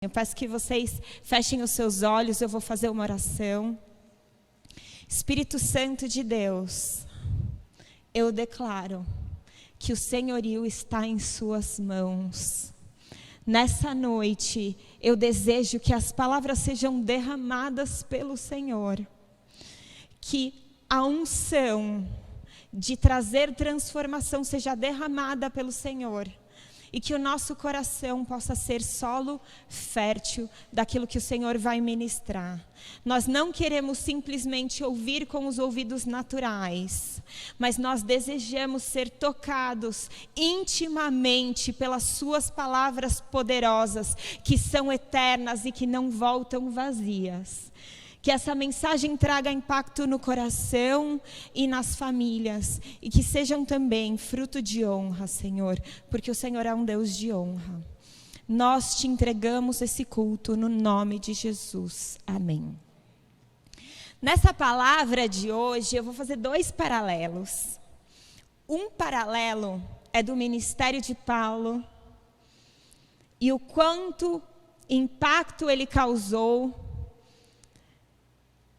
Eu peço que vocês fechem os seus olhos, eu vou fazer uma oração. Espírito Santo de Deus, eu declaro que o senhorio está em suas mãos. Nessa noite, eu desejo que as palavras sejam derramadas pelo Senhor. Que a unção de trazer transformação seja derramada pelo Senhor. E que o nosso coração possa ser solo fértil daquilo que o Senhor vai ministrar. Nós não queremos simplesmente ouvir com os ouvidos naturais, mas nós desejamos ser tocados intimamente pelas suas palavras poderosas, que são eternas e que não voltam vazias. Que essa mensagem traga impacto no coração e nas famílias. E que sejam também fruto de honra, Senhor. Porque o Senhor é um Deus de honra. Nós te entregamos esse culto no nome de Jesus. Amém. Nessa palavra de hoje, eu vou fazer 2 paralelos. Um paralelo é do ministério de Paulo. E o quanto impacto ele causou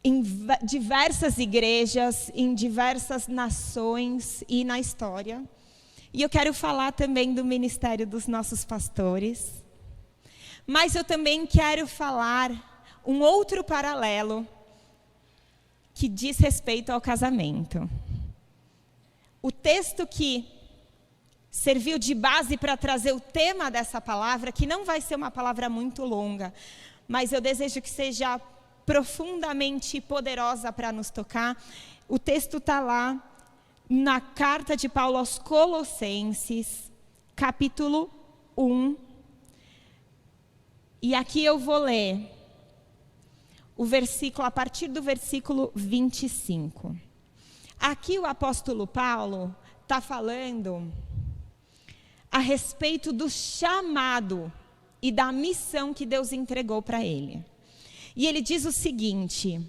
em diversas igrejas, em diversas nações e na história. E eu quero falar também do ministério dos nossos pastores. Mas eu também quero falar um outro paralelo que diz respeito ao casamento. O texto que serviu de base para trazer o tema dessa palavra, que não vai ser uma palavra muito longa, mas eu desejo que seja profundamente poderosa para nos tocar. O texto está lá na carta de Paulo aos Colossenses, capítulo 1. E aqui eu vou ler o versículo, a partir do versículo 25. Aqui o apóstolo Paulo está falando a respeito do chamado e da missão que Deus entregou para ele. E ele diz o seguinte: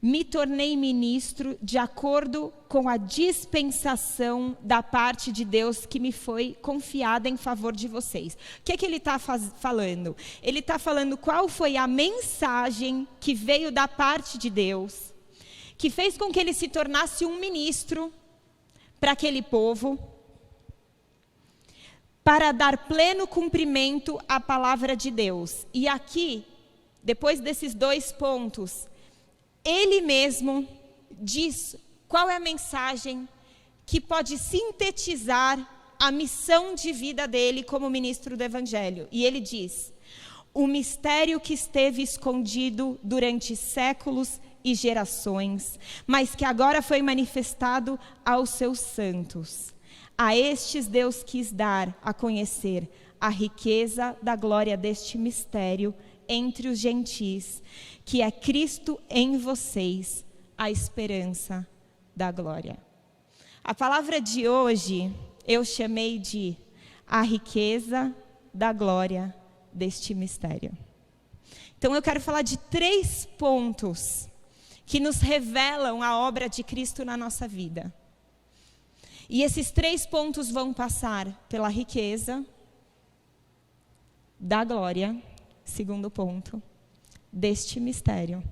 me tornei ministro de acordo com a dispensação da parte de Deus que me foi confiada em favor de vocês. O que é que ele está falando? Ele está falando qual foi a mensagem que veio da parte de Deus, que fez com que ele se tornasse um ministro para aquele povo, para dar pleno cumprimento à palavra de Deus. E aqui, depois desses 2 pontos, ele mesmo diz qual é a mensagem que pode sintetizar a missão de vida dele como ministro do Evangelho. E ele diz: o mistério que esteve escondido durante séculos e gerações, mas que agora foi manifestado aos seus santos. A estes Deus quis dar a conhecer a riqueza da glória deste mistério entre os gentis, que é Cristo em vocês, a esperança da glória. A palavra de hoje eu chamei de a riqueza da glória deste mistério. Então eu quero falar de 3 pontos que nos revelam a obra de Cristo na nossa vida. E esses 3 pontos vão passar pela riqueza da glória, segundo ponto, deste mistério,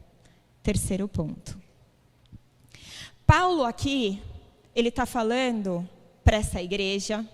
terceiro ponto. Paulo aqui, ele está falando para essa igreja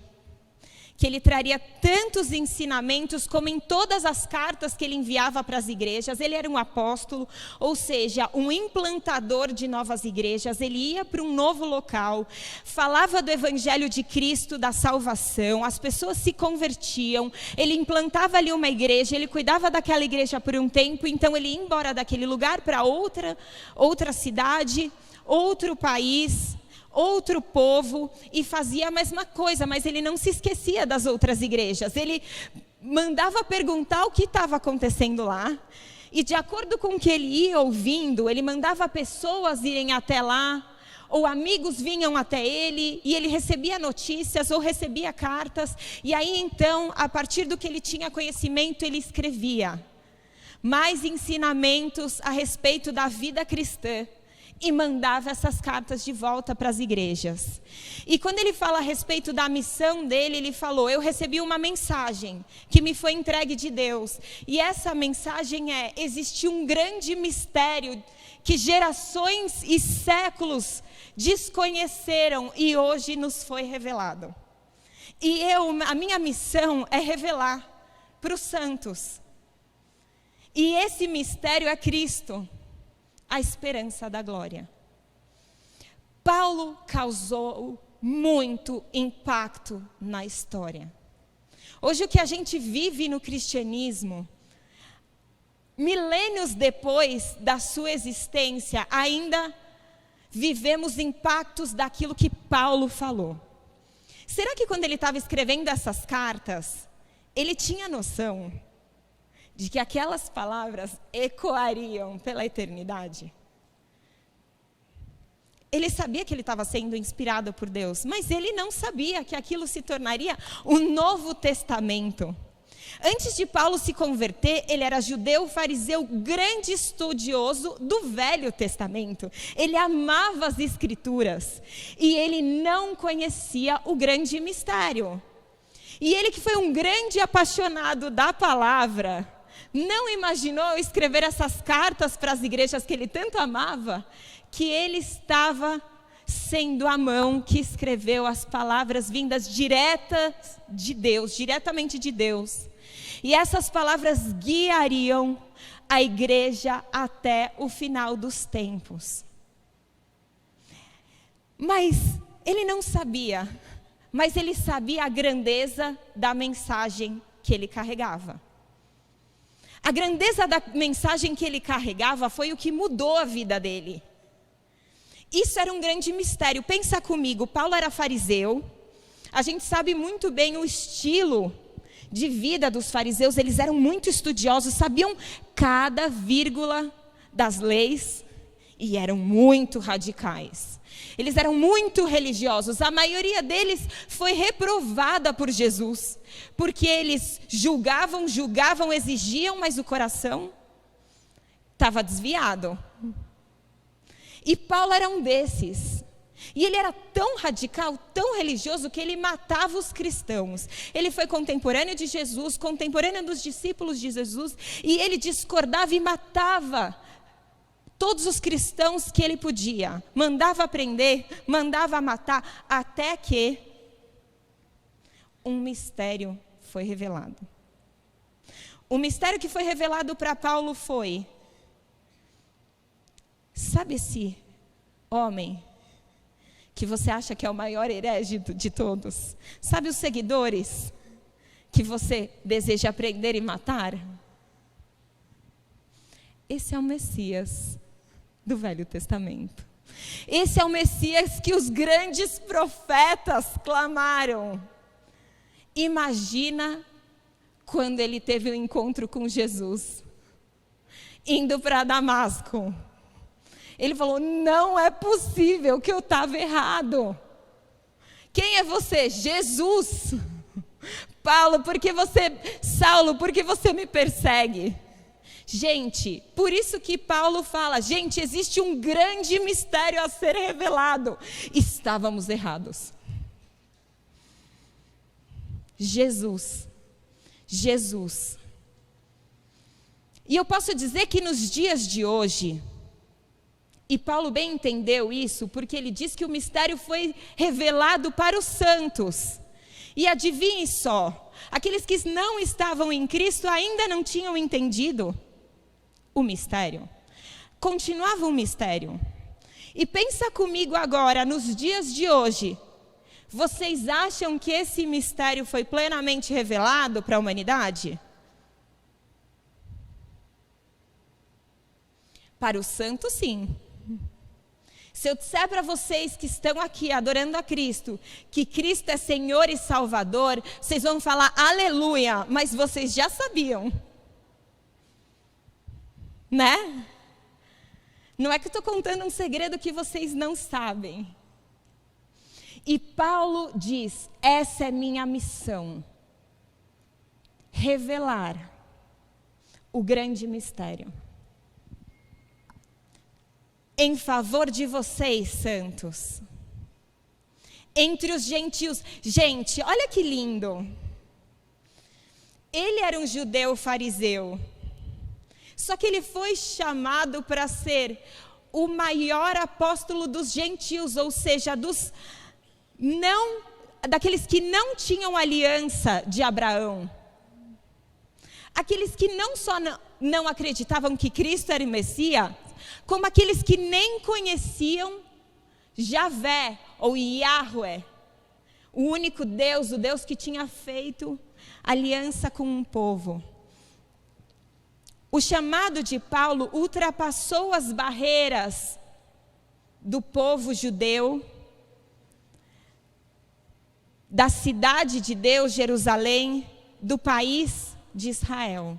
que ele traria tantos ensinamentos como em todas as cartas que ele enviava para as igrejas. Ele era um apóstolo, ou seja, um implantador de novas igrejas. Ele ia para um novo local, falava do evangelho de Cristo, da salvação, as pessoas se convertiam, ele implantava ali uma igreja, ele cuidava daquela igreja por um tempo, então ele ia embora daquele lugar para outra cidade, outro país, outro povo, e fazia a mesma coisa, mas ele não se esquecia das outras igrejas. Ele mandava perguntar o que estava acontecendo lá, e de acordo com o que ele ia ouvindo, ele mandava pessoas irem até lá, ou amigos vinham até ele, e ele recebia notícias, ou recebia cartas, e aí então, a partir do que ele tinha conhecimento, ele escrevia mais ensinamentos a respeito da vida cristã. e mandava essas cartas de volta para as igrejas. E quando ele fala a respeito da missão dele, ele falou: eu recebi uma mensagem que me foi entregue de Deus. E essa mensagem é: existe um grande mistério que gerações e séculos desconheceram e hoje nos foi revelado. E a minha missão é revelar para os santos. E esse mistério é Cristo, a esperança da glória. Paulo causou muito impacto na história. Hoje o que a gente vive no cristianismo, milênios depois da sua existência, ainda vivemos impactos daquilo que Paulo falou. Será que quando ele estava escrevendo essas cartas, ele tinha noção de que aquelas palavras ecoariam pela eternidade? Ele sabia que ele estava sendo inspirado por Deus, mas ele não sabia que aquilo se tornaria o Novo Testamento. Antes de Paulo se converter, ele era judeu, fariseu, grande estudioso do Velho Testamento. Ele amava as Escrituras e ele não conhecia o grande mistério. E ele, que foi um grande apaixonado da palavra, não imaginou escrever essas cartas para as igrejas que ele tanto amava, que ele estava sendo a mão que escreveu as palavras vindas diretamente de Deus. E essas palavras guiariam a igreja até o final dos tempos. Mas ele não sabia, mas ele sabia a grandeza da mensagem que ele carregava. A grandeza da mensagem que ele carregava foi o que mudou a vida dele. Isso era um grande mistério. Pensa comigo, Paulo era fariseu. A gente sabe muito bem o estilo de vida dos fariseus. Eles eram muito estudiosos, sabiam cada vírgula das leis e eram muito radicais. Eles eram muito religiosos. A maioria deles foi reprovada por Jesus, porque eles julgavam, exigiam, mas o coração estava desviado. E Paulo era um desses. E ele era tão radical, tão religioso, que ele matava os cristãos. Ele foi contemporâneo de Jesus, contemporâneo dos discípulos de Jesus, e ele discordava e matava todos os cristãos que ele podia. Mandava prender, mandava matar, até que um mistério foi revelado. O mistério que foi revelado para Paulo foi: sabe esse homem que você acha que é o maior herege de todos? Sabe os seguidores que você deseja prender e matar? Esse é o Messias do Velho Testamento. Esse é o Messias que os grandes profetas clamaram. Imagina quando ele teve um encontro com Jesus, indo para Damasco. Ele falou: não é possível, que eu estava errado. Quem é você? Jesus. Paulo, Saulo, por que você me persegue? Gente, por isso que Paulo fala: gente, existe um grande mistério a ser revelado. Estávamos errados. Jesus. E eu posso dizer que nos dias de hoje, e Paulo bem entendeu isso, porque ele diz que o mistério foi revelado para os santos. E adivinhe só, aqueles que não estavam em Cristo ainda não tinham entendido o mistério. Continuava um mistério. E pensa comigo agora, nos dias de hoje, vocês acham que esse mistério foi plenamente revelado para a humanidade? Para os santos, sim. Se eu disser para vocês que estão aqui adorando a Cristo, que Cristo é Senhor e Salvador, vocês vão falar aleluia, mas vocês já sabiam. Né? Não é que eu estou contando um segredo que vocês não sabem. E Paulo diz: essa é minha missão. Revelar o grande mistério. em favor de vocês, santos. Entre os gentios. Gente, olha que lindo. Ele era um judeu fariseu. Só que ele foi chamado para ser o maior apóstolo dos gentios, ou seja, daqueles que não tinham aliança de Abraão. Aqueles que não só não acreditavam que Cristo era o Messias, como aqueles que nem conheciam Javé ou Yahweh, o único Deus, o Deus que tinha feito aliança com um povo. O chamado de Paulo ultrapassou as barreiras do povo judeu, da cidade de Deus, Jerusalém, do país de Israel.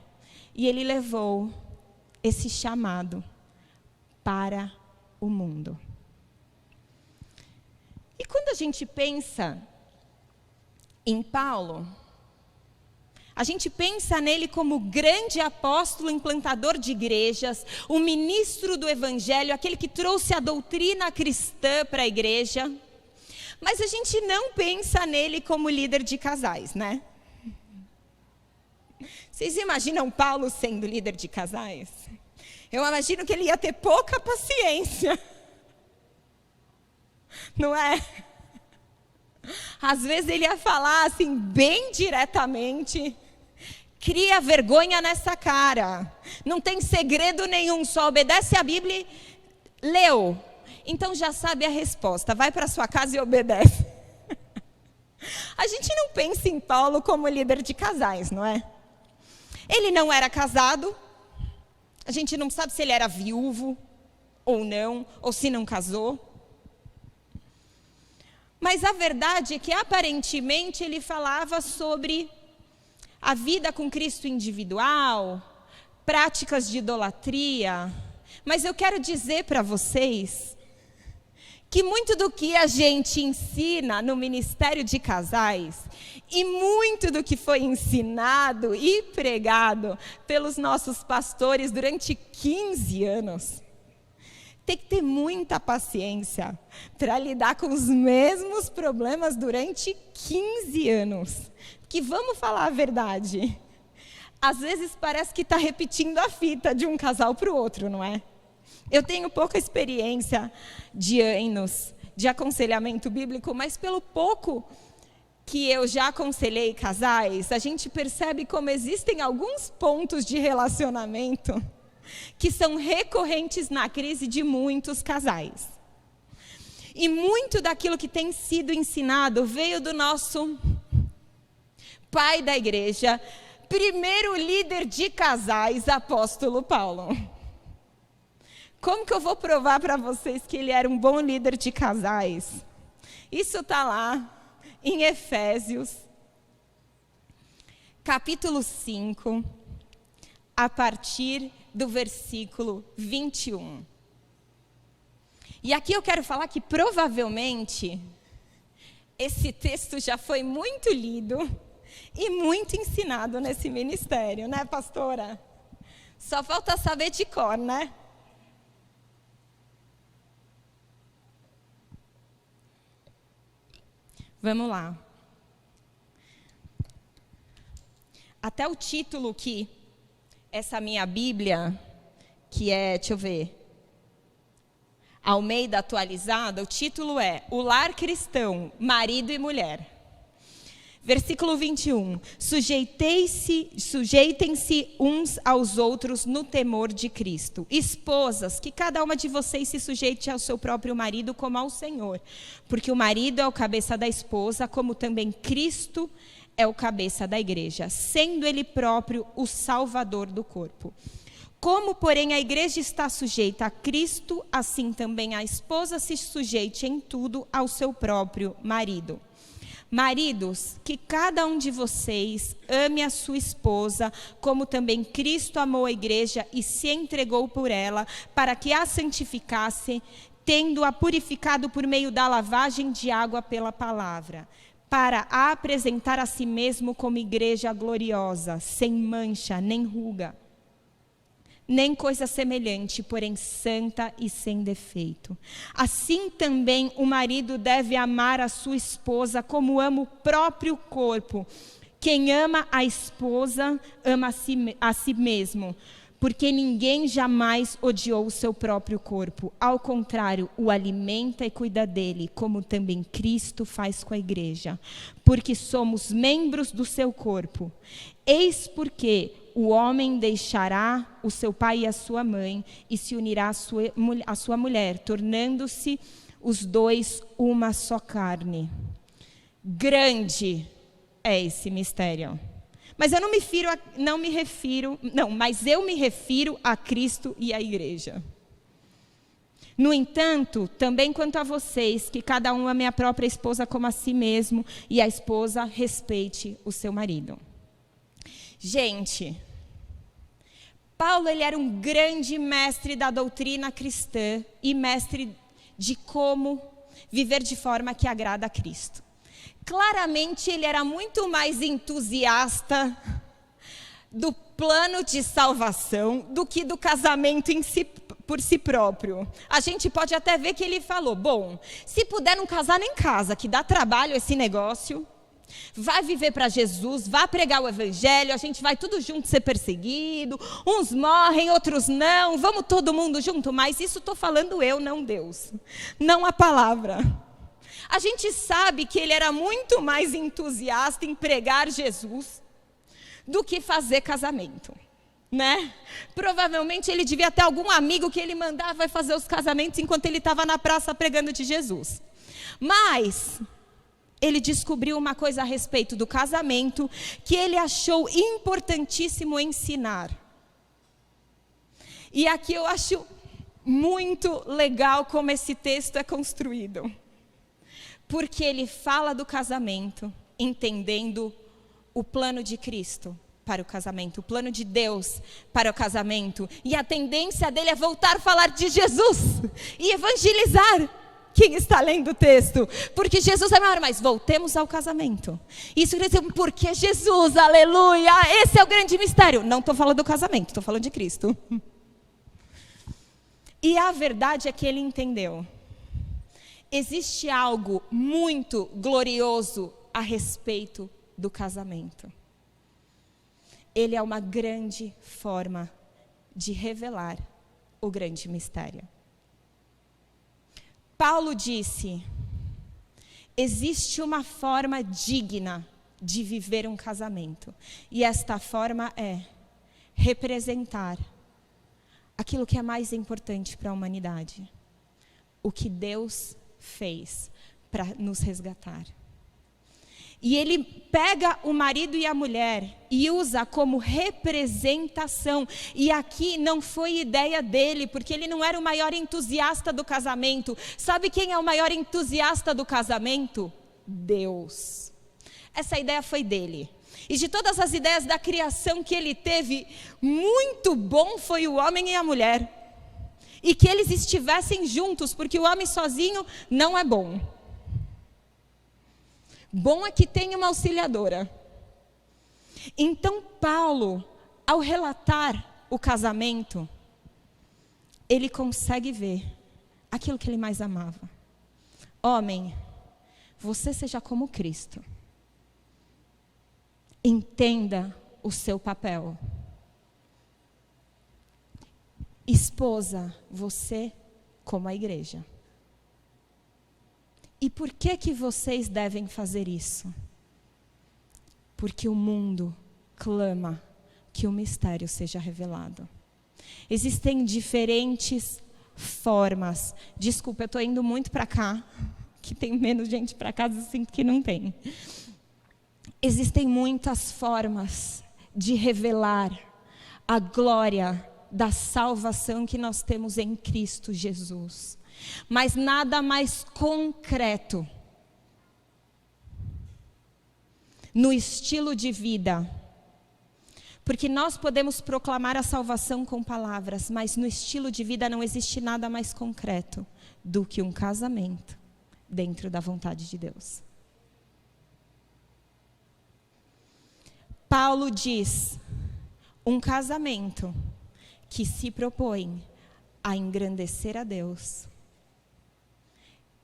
E ele levou esse chamado para o mundo. E quando a gente pensa em Paulo, a gente pensa nele como grande apóstolo, implantador de igrejas, o ministro do evangelho, aquele que trouxe a doutrina cristã para a igreja. Mas a gente não pensa nele como líder de casais, né? Vocês imaginam Paulo sendo líder de casais? Eu imagino que ele ia ter pouca paciência. Não é? Às vezes ele ia falar assim, bem diretamente. Cria vergonha nessa cara. Não tem segredo nenhum, só obedece a Bíblia e leu. Então já sabe a resposta. Vai para sua casa e obedece. A gente não pensa em Paulo como líder de casais, não é? Ele não era casado. A gente não sabe se ele era viúvo ou não, ou se não casou. Mas a verdade é que aparentemente ele falava sobre a vida com Cristo individual, práticas de idolatria. Mas eu quero dizer para vocês que muito do que a gente ensina no Ministério de Casais e muito do que foi ensinado e pregado pelos nossos pastores durante 15 anos, tem que ter muita paciência para lidar com os mesmos problemas durante 15 anos. Que vamos falar a verdade, às vezes parece que está repetindo a fita de um casal para o outro, não é? Eu tenho pouca experiência de anos de aconselhamento bíblico, mas pelo pouco que eu já aconselhei casais, a gente percebe como existem alguns pontos de relacionamento que são recorrentes na crise de muitos casais. E muito daquilo que tem sido ensinado veio do nosso pai da igreja, primeiro líder de casais, apóstolo Paulo. Como que eu vou provar para vocês que ele era um bom líder de casais? Isso está lá em Efésios, capítulo 5, a partir do versículo 21. E aqui eu quero falar que provavelmente esse texto já foi muito lido e muito ensinado nesse ministério, né, pastora? Só falta saber de cor, né? Vamos lá. Até o título que essa minha Bíblia, que é, deixa eu ver, Almeida atualizada, o título é O Lar Cristão, Marido e Mulher. Versículo 21. Sujeitem-se uns aos outros no temor de Cristo. Esposas, que cada uma de vocês se sujeite ao seu próprio marido como ao Senhor. Porque o marido é o cabeça da esposa, como também Cristo é o cabeça da igreja, sendo ele próprio o salvador do corpo. Como, porém, a igreja está sujeita a Cristo, assim também a esposa se sujeite em tudo ao seu próprio marido. Maridos, que cada um de vocês ame a sua esposa, como também Cristo amou a igreja e se entregou por ela, para que a santificasse, tendo-a purificado por meio da lavagem de água pela palavra, para a apresentar a si mesmo como igreja gloriosa, sem mancha nem ruga, nem coisa semelhante, porém santa e sem defeito. Assim também o marido deve amar a sua esposa como ama o próprio corpo. Quem ama a esposa ama a si mesmo, porque ninguém jamais odiou o seu próprio corpo. Ao contrário, o alimenta e cuida dele, como também Cristo faz com a igreja, porque somos membros do seu corpo. Eis porque o homem deixará o seu pai e a sua mãe e se unirá à sua mulher, tornando-se os dois uma só carne. Grande é esse mistério. Mas eu eu me refiro a Cristo e à igreja. No entanto, também quanto a vocês, que cada um ame a própria esposa como a si mesmo, e a esposa respeite o seu marido. Gente, Paulo, ele era um grande mestre da doutrina cristã e mestre de como viver de forma que agrada a Cristo. Claramente, ele era muito mais entusiasta do plano de salvação do que do casamento em si, por si próprio. A gente pode até ver que ele falou, bom, se puder não casar, nem casa, que dá trabalho esse negócio. Vai viver para Jesus, vai pregar o evangelho, a gente vai tudo junto ser perseguido, uns morrem, outros não, vamos todo mundo junto, mas isso estou falando eu, não Deus, não a palavra. A gente sabe que ele era muito mais entusiasta em pregar Jesus do que fazer casamento, né? Provavelmente ele devia ter algum amigo que ele mandava fazer os casamentos enquanto ele estava na praça pregando de Jesus. Mas ele descobriu uma coisa a respeito do casamento que ele achou importantíssimo ensinar. E aqui eu acho muito legal como esse texto é construído. Porque ele fala do casamento, entendendo o plano de Cristo para o casamento, o plano de Deus para o casamento. E a tendência dele é voltar a falar de Jesus e evangelizar quem está lendo o texto, porque Jesus é maior, mas voltemos ao casamento. Isso quer dizer, porque Jesus, aleluia, esse é o grande mistério. Não estou falando do casamento, estou falando de Cristo. E a verdade é que ele entendeu. Existe algo muito glorioso a respeito do casamento. Ele é uma grande forma de revelar o grande mistério. Paulo disse, existe uma forma digna de viver um casamento. E esta forma é representar aquilo que é mais importante para a humanidade. O que Deus fez para nos resgatar. E ele pega o marido e a mulher e usa como representação. E aqui não foi ideia dele, porque ele não era o maior entusiasta do casamento. Sabe quem é o maior entusiasta do casamento? Deus. Essa ideia foi dele. E de todas as ideias da criação que ele teve, muito bom foi o homem e a mulher. E que eles estivessem juntos, porque o homem sozinho não é bom. Bom é que tenha uma auxiliadora. Então Paulo, ao relatar o casamento, ele consegue ver aquilo que ele mais amava. Homem, você seja como Cristo. Entenda o seu papel. Esposa, você como a igreja. E por que vocês devem fazer isso? Porque o mundo clama que o mistério seja revelado. Existem diferentes formas. Desculpa, eu estou indo muito para cá, que tem menos gente para cá, eu sinto que não tem. Existem muitas formas de revelar a glória da salvação que nós temos em Cristo Jesus. Mas nada mais concreto no estilo de vida. Porque nós podemos proclamar a salvação com palavras, mas no estilo de vida não existe nada mais concreto do que um casamento dentro da vontade de Deus. Paulo diz, um casamento que se propõe a engrandecer a Deus,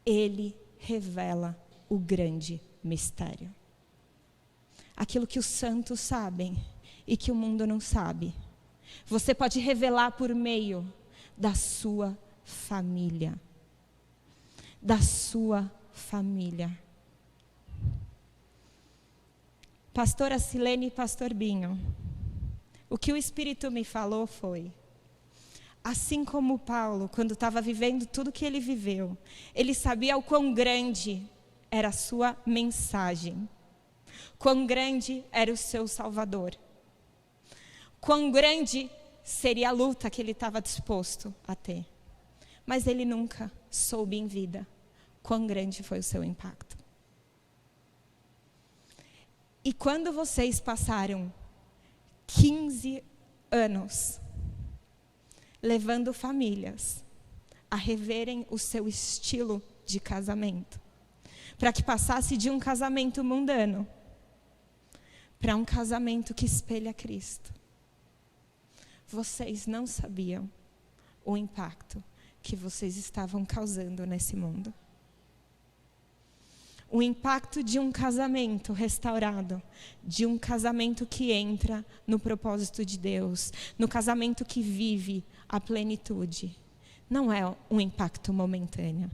Ele revela o grande mistério. Aquilo que os santos sabem e que o mundo não sabe. Você pode revelar por meio da sua família. Da sua família. Pastora Silene e Pastor Binho, o que o Espírito me falou foi, assim como Paulo, quando estava vivendo tudo que ele viveu, ele sabia o quão grande era a sua mensagem, quão grande era o seu Salvador, quão grande seria a luta que ele estava disposto a ter. Mas ele nunca soube em vida quão grande foi o seu impacto. E quando vocês passaram 15 anos levando famílias a reverem o seu estilo de casamento, para que passasse de um casamento mundano para um casamento que espelha Cristo, vocês não sabiam o impacto que vocês estavam causando nesse mundo. O impacto de um casamento restaurado, de um casamento que entra no propósito de Deus, no casamento que vive a plenitude, não é um impacto momentâneo.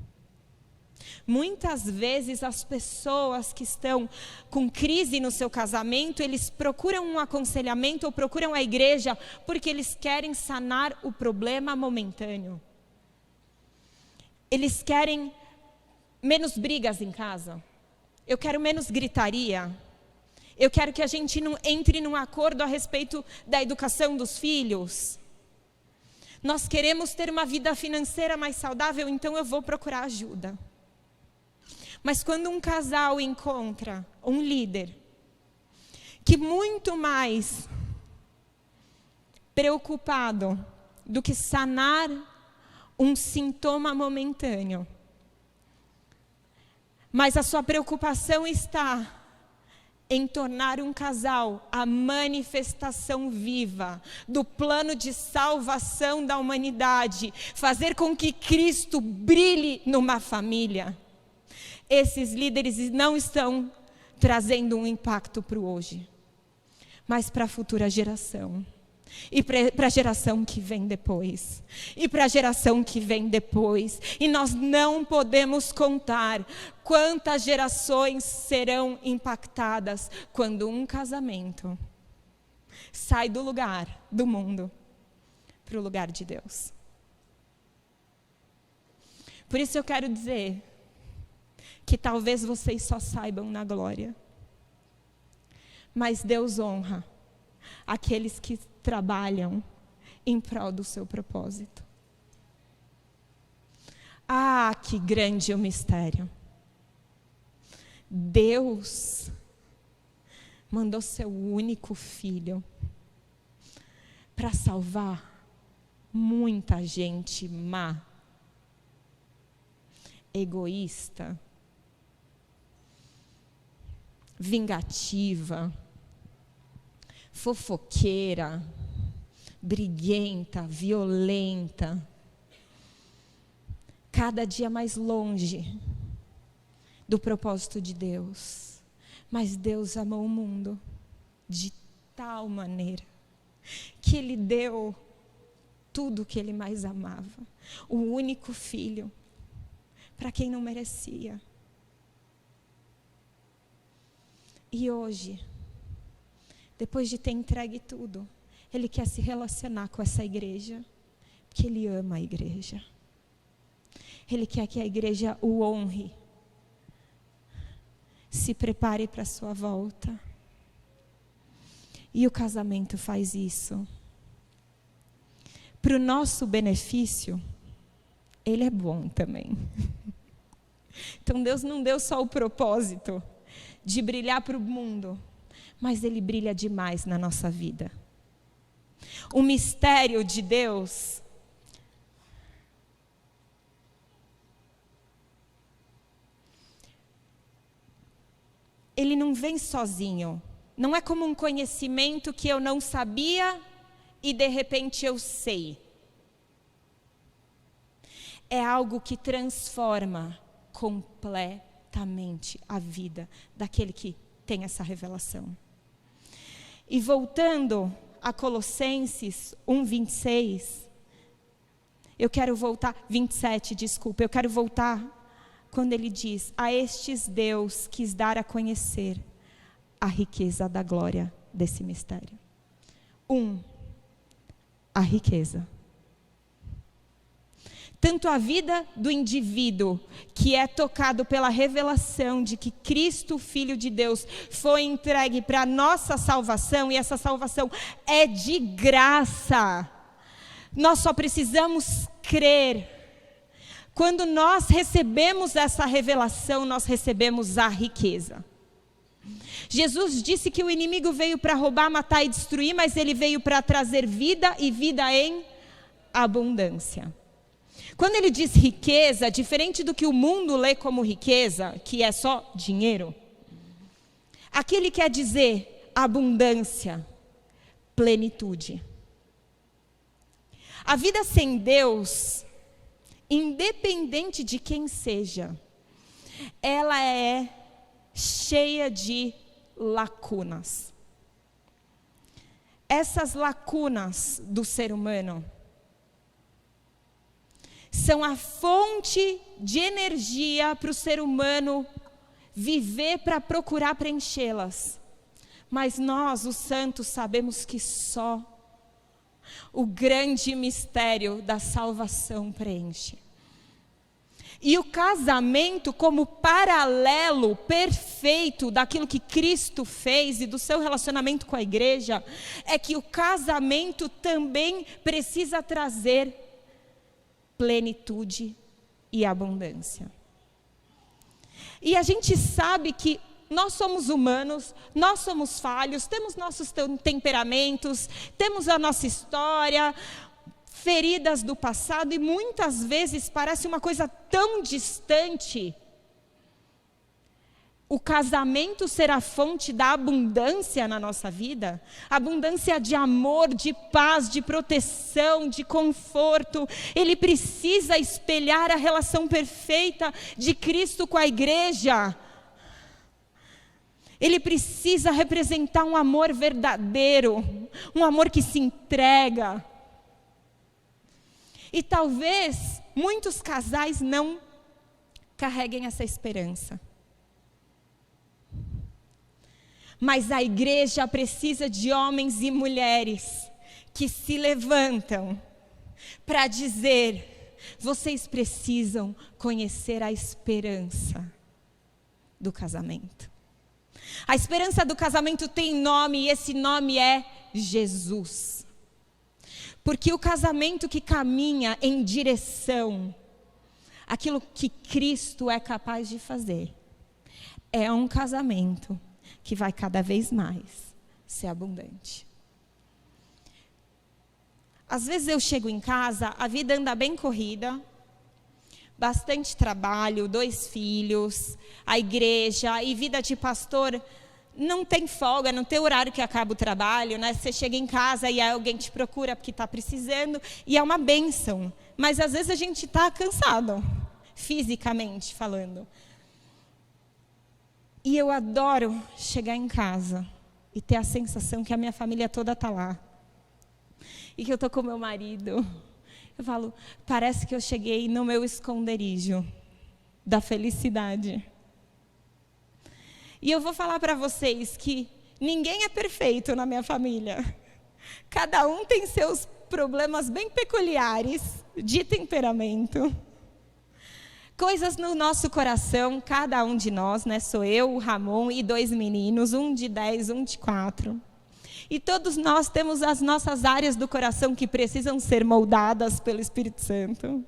Muitas vezes as pessoas que estão com crise no seu casamento, eles procuram um aconselhamento ou procuram a igreja porque eles querem sanar o problema momentâneo. Eles querem menos brigas em casa. Eu quero menos gritaria. Eu quero que a gente não entre num acordo a respeito da educação dos filhos. Nós queremos ter uma vida financeira mais saudável, então eu vou procurar ajuda. Mas quando um casal encontra um líder que muito mais preocupado do que sanar um sintoma momentâneo, mas a sua preocupação está em tornar um casal a manifestação viva do plano de salvação da humanidade, fazer com que Cristo brilhe numa família. Esses líderes não estão trazendo um impacto para o hoje, mas para a futura geração. E para a geração que vem depois. E para a geração que vem depois. E nós não podemos contar quantas gerações serão impactadas quando um casamento sai do lugar do mundo para o lugar de Deus. Por isso eu quero dizer que talvez vocês só saibam na glória, mas Deus honra aqueles que trabalham em prol do seu propósito. Ah, que grande o mistério! Deus mandou seu único filho para salvar muita gente má, egoísta, vingativa, fofoqueira, briguenta, violenta, cada dia mais longe do propósito de Deus. Mas Deus amou o mundo de tal maneira que Ele deu tudo o que Ele mais amava, o único filho, para quem não merecia. E hoje, depois de ter entregue tudo, Ele quer se relacionar com essa igreja, porque Ele ama a igreja. Ele quer que a igreja o honre, se prepare para a sua volta. E o casamento faz isso. Para o nosso benefício, ele é bom também. Então Deus não deu só o propósito de brilhar para o mundo, mas Ele brilha demais na nossa vida. O mistério de Deus ele não vem sozinho. Não é como um conhecimento que eu não sabia e de repente eu sei. É algo que transforma completamente a vida daquele que tem essa revelação. E voltando a Colossenses 1:26, eu quero voltar, 27, desculpa, eu quero voltar quando ele diz: a estes Deus quis dar a conhecer a riqueza da glória desse mistério. A riqueza. Tanto a vida do indivíduo, que é tocado pela revelação de que Cristo, Filho de Deus, foi entregue para a nossa salvação, e essa salvação é de graça. Nós só precisamos crer. Quando nós recebemos essa revelação, nós recebemos a riqueza. Jesus disse que o inimigo veio para roubar, matar e destruir, mas ele veio para trazer vida e vida em abundância. Quando ele diz riqueza, diferente do que o mundo lê como riqueza, que é só dinheiro, aqui ele quer dizer abundância, plenitude. A vida sem Deus, independente de quem seja, ela é cheia de lacunas. Essas lacunas do ser humano são a fonte de energia para o ser humano viver para procurar preenchê-las. Mas nós, os santos, sabemos que só o grande mistério da salvação preenche. E o casamento, como paralelo perfeito daquilo que Cristo fez e do seu relacionamento com a igreja, é que o casamento também precisa trazer plenitude e abundância. E a gente sabe que nós somos humanos, nós somos falhos, temos nossos temperamentos, temos a nossa história, feridas do passado, e muitas vezes parece uma coisa tão distante. O casamento será a fonte da abundância na nossa vida, abundância de amor, de paz, de proteção, de conforto. Ele precisa espelhar a relação perfeita de Cristo com a igreja. Ele precisa representar um amor verdadeiro, um amor que se entrega. E talvez muitos casais não carreguem essa esperança. Mas a igreja precisa de homens e mulheres que se levantam para dizer: vocês precisam conhecer a esperança do casamento. A esperança do casamento tem nome, e esse nome é Jesus. Porque o casamento que caminha em direção àquilo que Cristo é capaz de fazer é um casamento que vai cada vez mais ser abundante. Às vezes eu chego em casa, a vida anda bem corrida, bastante trabalho, 2 filhos, a igreja e vida de pastor. Não tem folga, não tem horário que acaba o trabalho, né? Você chega em casa e alguém te procura porque está precisando, e é uma bênção. Mas às vezes a gente está cansado, fisicamente falando. E eu adoro chegar em casa e ter a sensação que a minha família toda está lá. E que eu estou com meu marido. Eu falo, parece que eu cheguei no meu esconderijo da felicidade. E eu vou falar para vocês que ninguém é perfeito na minha família. Cada um tem seus problemas bem peculiares de temperamento. Coisas no nosso coração, cada um de nós, né? Sou eu, o Ramon e 2 meninos, um de 10, um de 4. E todos nós temos as nossas áreas do coração que precisam ser moldadas pelo Espírito Santo.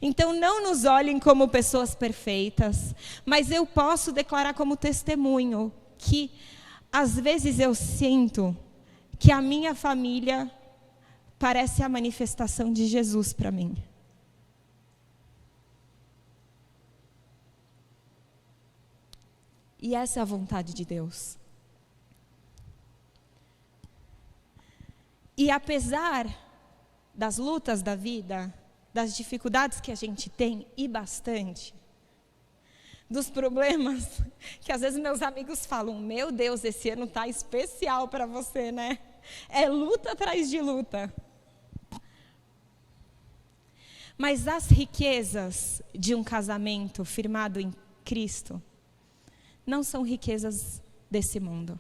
Então não nos olhem como pessoas perfeitas, mas eu posso declarar como testemunho que às vezes eu sinto que a minha família parece a manifestação de Jesus para mim. E essa é a vontade de Deus. E apesar das lutas da vida, das dificuldades que a gente tem, e bastante, dos problemas, que às vezes meus amigos falam, meu Deus, esse ano está especial para você, né? É luta atrás de luta. Mas as riquezas de um casamento firmado em Cristo não são riquezas desse mundo.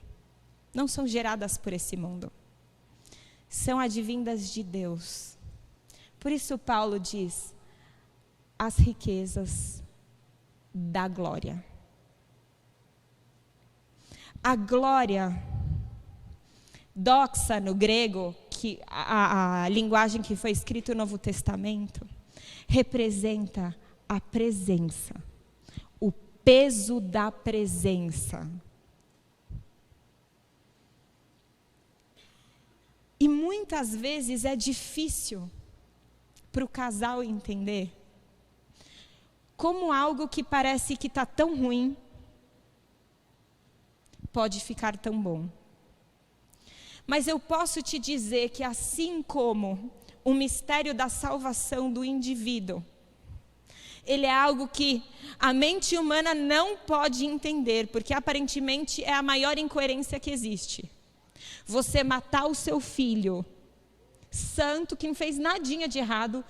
Não são geradas por esse mundo. São advindas de Deus. Por isso Paulo diz, as riquezas da glória. A glória, doxa no grego, que a linguagem que foi escrita no Novo Testamento, representa a presença, o peso da presença. E muitas vezes é difícil para o casal entender como algo que parece que está tão ruim pode ficar tão bom. Mas eu posso te dizer que assim como o mistério da salvação do indivíduo, ele é algo que a mente humana não pode entender, porque aparentemente é a maior incoerência que existe. Você matar o seu filho, santo, que não fez nadinha de errado,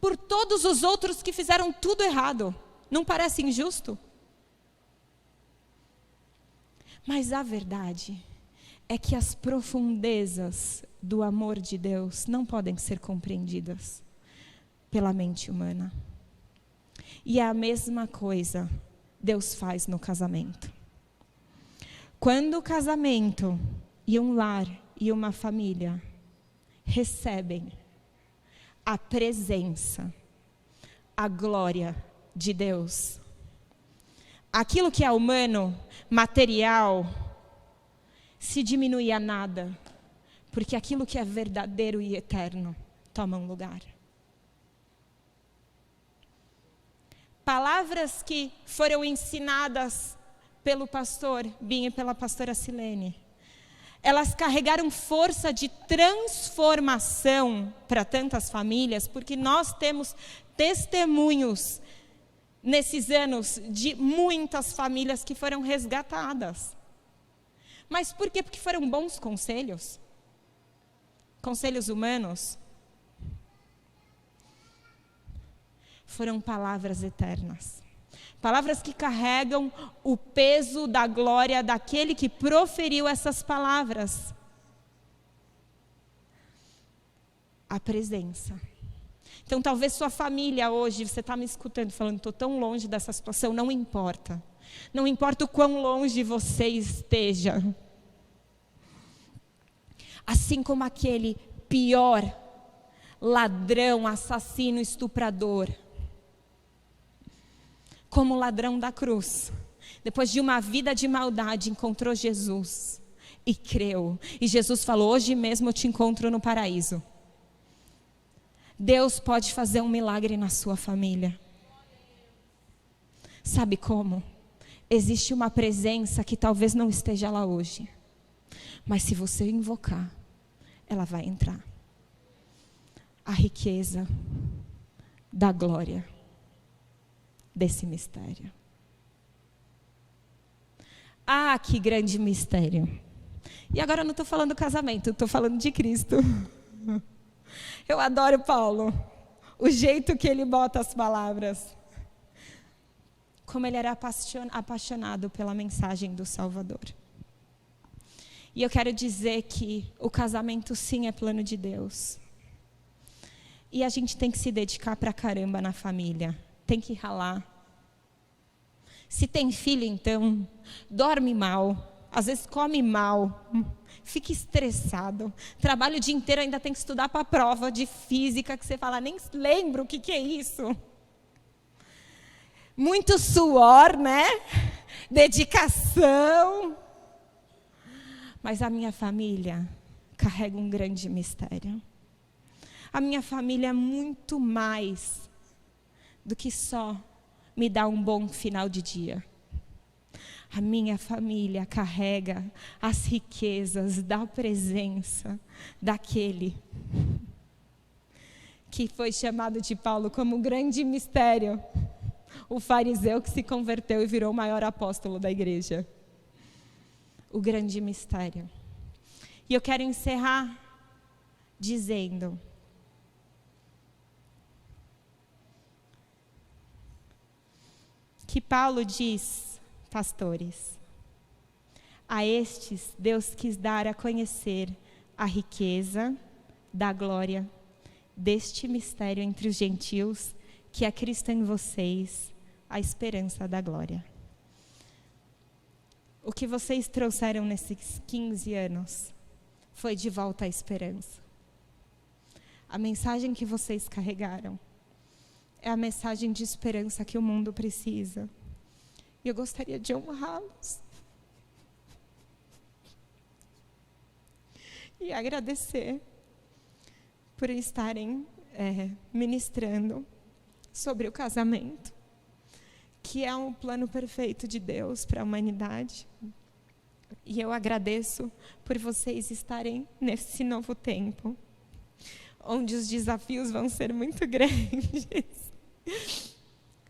por todos os outros que fizeram tudo errado. Não parece injusto? Mas a verdade é que as profundezas do amor de Deus não podem ser compreendidas pela mente humana. E é a mesma coisa Deus faz no casamento. Quando o casamento e um lar e uma família recebem a presença, a glória de Deus, aquilo que é humano, material, se diminui a nada, porque aquilo que é verdadeiro e eterno toma um lugar. Palavras que foram ensinadas pelo pastor Binho e pela pastora Silene, elas carregaram força de transformação para tantas famílias, porque nós temos testemunhos nesses anos de muitas famílias que foram resgatadas. Mas por quê? Porque foram bons conselhos? Conselhos humanos? Foram palavras eternas. Palavras que carregam o peso da glória daquele que proferiu essas palavras. A presença. Então talvez sua família hoje, você está me escutando falando, estou tão longe dessa situação, não importa. Não importa o quão longe você esteja. Assim como aquele pior ladrão, assassino, estuprador. Como o ladrão da cruz. Depois de uma vida de maldade, encontrou Jesus. E creu. E Jesus falou, hoje mesmo eu te encontro no paraíso. Deus pode fazer um milagre na sua família. Sabe como? Existe uma presença que talvez não esteja lá hoje. Mas se você invocar, ela vai entrar. A riqueza da glória desse mistério. Ah, que grande mistério. E agora eu não estou falando do casamento, estou falando de Cristo. Eu adoro Paulo, o jeito que ele bota as palavras. Como ele era apaixonado pela mensagem do Salvador. E eu quero dizer que o casamento sim é plano de Deus. E a gente tem que se dedicar pra caramba na família. Tem que ralar. Se tem filho, então, dorme mal. Às vezes come mal. Fica estressado. Trabalha o dia inteiro, ainda tem que estudar para a prova de física, que você fala, nem lembro o que é isso. Muito suor, né? Dedicação. Mas a minha família carrega um grande mistério. A minha família é muito mais do que só me dar um bom final de dia. A minha família carrega as riquezas da presença daquele que foi chamado de Paulo como grande mistério, o fariseu que se converteu e virou o maior apóstolo da igreja. O grande mistério. E eu quero encerrar dizendo: que Paulo diz, pastores, a estes Deus quis dar a conhecer a riqueza da glória deste mistério entre os gentios, que é Cristo em vocês, a esperança da glória. O que vocês trouxeram nesses 15 anos foi de volta à esperança. A mensagem que vocês carregaram é a mensagem de esperança que o mundo precisa. E eu gostaria de honrá-los e agradecer por estarem ministrando sobre o casamento, que é um plano perfeito de Deus para a humanidade. E eu agradeço por vocês estarem nesse novo tempo, onde os desafios vão ser muito grandes,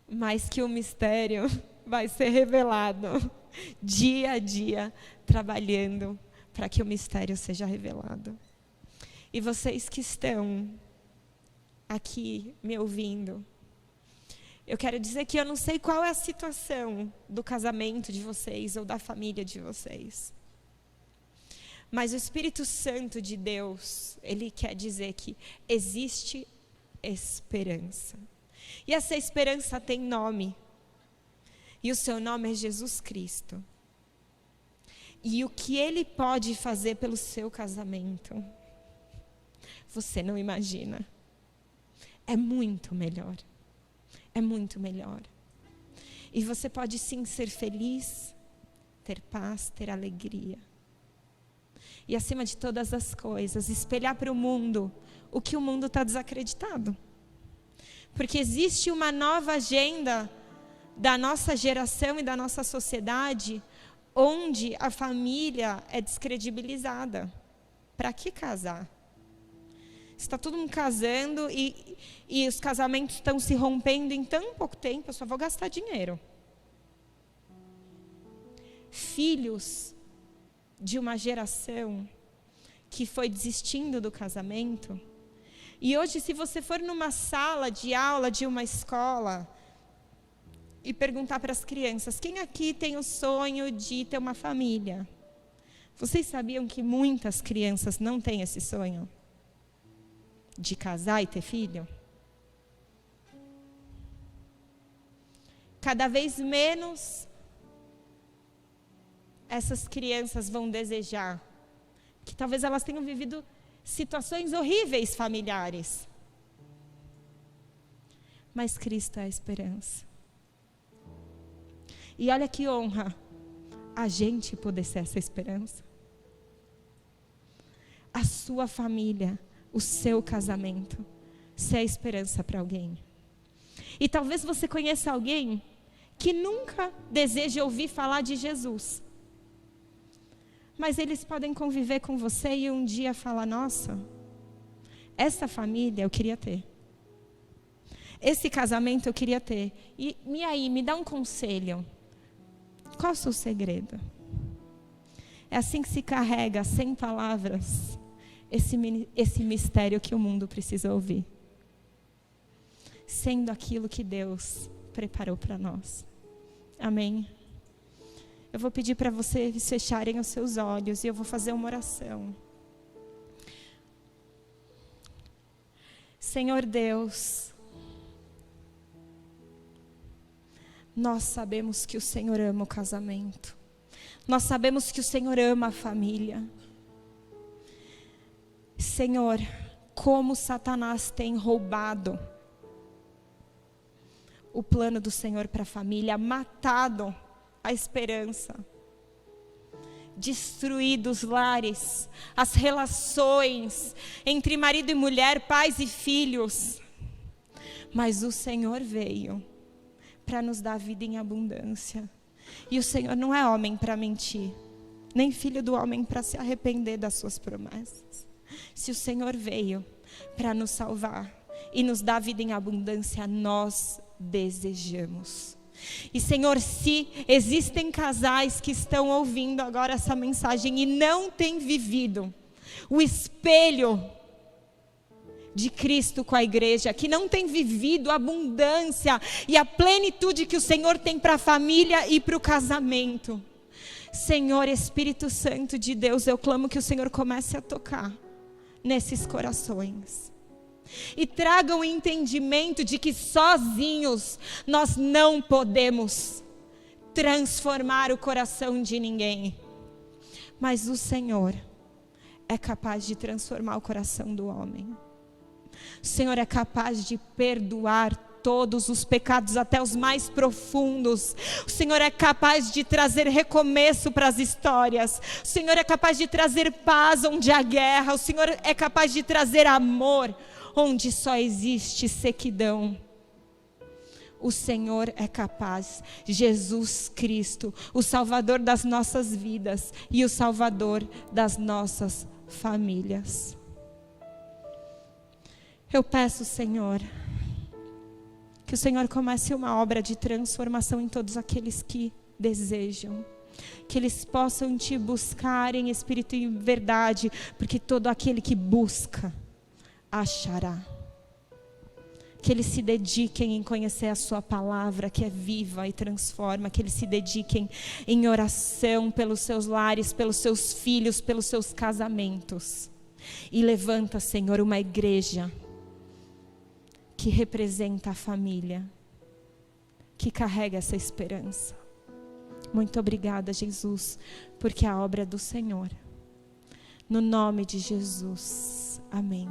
mas que o mistério vai ser revelado dia a dia, trabalhando para que o mistério seja revelado. E vocês que estão aqui me ouvindo, eu quero dizer que eu não sei qual é a situação do casamento de vocês ou da família de vocês. Mas o Espírito Santo de Deus, Ele quer dizer que existe esperança. E essa esperança tem nome. E o seu nome é Jesus Cristo. E o que Ele pode fazer pelo seu casamento, você não imagina. É muito melhor. É muito melhor. E você pode sim ser feliz, ter paz, ter alegria. E acima de todas as coisas, espelhar para o mundo o que o mundo está desacreditado. Porque existe uma nova agenda da nossa geração e da nossa sociedade, onde a família é descredibilizada. Para que casar? Está todo mundo casando e os casamentos estão se rompendo em tão pouco tempo, eu só vou gastar dinheiro. Filhos de uma geração que foi desistindo do casamento. E hoje, se você for numa sala de aula de uma escola e perguntar para as crianças, quem aqui tem o sonho de ter uma família? Vocês sabiam que muitas crianças não têm esse sonho? De casar e ter filho? Cada vez menos essas crianças vão desejar, que talvez elas tenham vivido situações horríveis familiares. Mas Cristo é a esperança. E olha que honra a gente poder ser essa esperança. A sua família, o seu casamento, ser a esperança para alguém. E talvez você conheça alguém que nunca deseja ouvir falar de Jesus. Mas eles podem conviver com você e um dia falar, nossa, essa família eu queria ter. Esse casamento eu queria ter. E aí, me dá um conselho. Qual é o seu segredo? É assim que se carrega, sem palavras, esse mistério que o mundo precisa ouvir. Sendo aquilo que Deus preparou para nós. Amém? Eu vou pedir para vocês fecharem os seus olhos e eu vou fazer uma oração. Senhor Deus, nós sabemos que o Senhor ama o casamento. Nós sabemos que o Senhor ama a família. Senhor, como Satanás tem roubado o plano do Senhor para a família, matado a esperança, destruído os lares, as relações entre marido e mulher, pais e filhos. Mas o Senhor veio para nos dar vida em abundância. E o Senhor não é homem para mentir, nem filho do homem para se arrepender das suas promessas. Se o Senhor veio para nos salvar e nos dar vida em abundância, nós desejamos. E Senhor, se existem casais que estão ouvindo agora essa mensagem e não têm vivido o espelho de Cristo com a igreja, que não têm vivido a abundância e a plenitude que o Senhor tem para a família e para o casamento, Senhor, Espírito Santo de Deus, eu clamo que o Senhor comece a tocar nesses corações e traga o entendimento de que sozinhos nós não podemos transformar o coração de ninguém, mas o Senhor é capaz de transformar o coração do homem. O Senhor é capaz de perdoar todos os pecados, até os mais profundos. O Senhor é capaz de trazer recomeço para as histórias. O Senhor é capaz de trazer paz onde há guerra. O Senhor é capaz de trazer amor onde só existe sequidão. O Senhor é capaz. Jesus Cristo, o Salvador das nossas vidas e o Salvador das nossas famílias. Eu peço, Senhor, que o Senhor comece uma obra de transformação em todos aqueles que desejam. Que eles possam te buscar em espírito e em verdade, porque todo aquele que busca, achará. Que eles se dediquem em conhecer a sua palavra, que é viva e transforma. Que eles se dediquem em oração pelos seus lares, pelos seus filhos, pelos seus casamentos. E levanta, Senhor, uma igreja que representa a família, que carrega essa esperança. Muito obrigada, Jesus, porque a obra é do Senhor. No nome de Jesus. Amém.